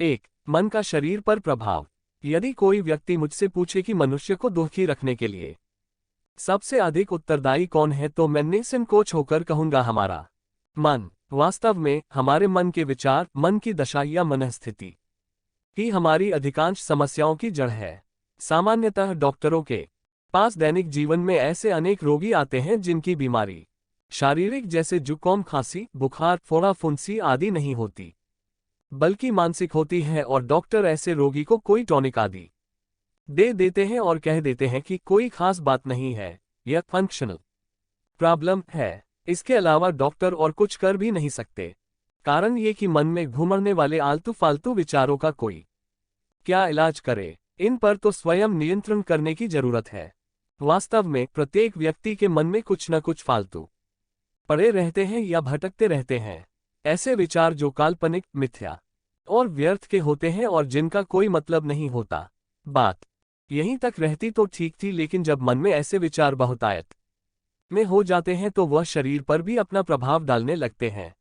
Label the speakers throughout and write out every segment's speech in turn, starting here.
Speaker 1: एक, मन का शरीर पर प्रभाव। यदि कोई व्यक्ति मुझसे पूछे कि मनुष्य को दुखी रखने के लिए सबसे अधिक उत्तरदायी कौन है, तो मैं निसंकोच होकर कहूंगा हमारा मन। वास्तव में हमारे मन के विचार, मन की दशा या मनस्थिति ही हमारी अधिकांश समस्याओं की जड़ है। सामान्यतः डॉक्टरों के पास दैनिक जीवन में ऐसे अनेक रोगी आते हैं जिनकी बीमारी शारीरिक, जैसे जुकाम, खांसी, बुखार, फोड़ा, फुंसी आदि नहीं होती, बल्कि मानसिक होती है, और डॉक्टर ऐसे रोगी को कोई टॉनिक आदि दे देते हैं और कह देते हैं कि कोई खास बात नहीं है, यह फंक्शनल प्रॉब्लम है। इसके अलावा डॉक्टर और कुछ कर भी नहीं सकते। कारण ये कि मन में घुमड़ने वाले आलतू फालतू विचारों का कोई क्या इलाज करे, इन पर तो स्वयं नियंत्रण करने की जरूरत है। वास्तव में प्रत्येक व्यक्ति के मन में कुछ न कुछ फालतू पड़े रहते हैं या भटकते रहते हैं। ऐसे विचार जो काल्पनिक, मिथ्या और व्यर्थ के होते हैं और जिनका कोई मतलब नहीं होता। बात यहीं तक रहती तो ठीक थी, लेकिन जब मन में ऐसे विचार बहुतायत में हो जाते हैं तो वह शरीर पर भी अपना प्रभाव डालने लगते हैं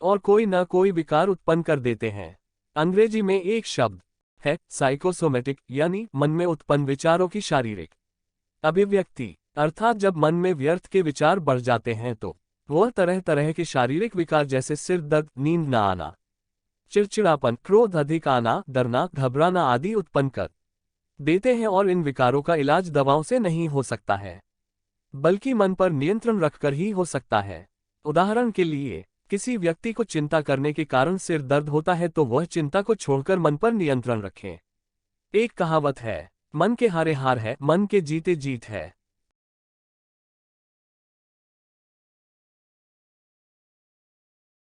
Speaker 1: और कोई न कोई विकार उत्पन्न कर देते हैं। अंग्रेजी में एक शब्द है साइकोसोमेटिक, यानी मन में उत्पन्न विचारों की शारीरिक अभिव्यक्ति। अर्थात जब मन में व्यर्थ के विचार बढ़ जाते हैं तो वह तरह तरह के शारीरिक विकार, जैसे सिर दर्द, नींद न आना, चिड़चिड़ापन, क्रोध अधिक आना, डरना, घबराना आदि उत्पन्न कर देते हैं। और इन विकारों का इलाज दवाओं से नहीं हो सकता है, बल्कि मन पर नियंत्रण रखकर ही हो सकता है। उदाहरण के लिए, किसी व्यक्ति को चिंता करने के कारण सिर दर्द होता है तो वह चिंता को छोड़कर मन पर नियंत्रण रखें। एक कहावत है, मन के हारे हार है, मन के जीते जीत है।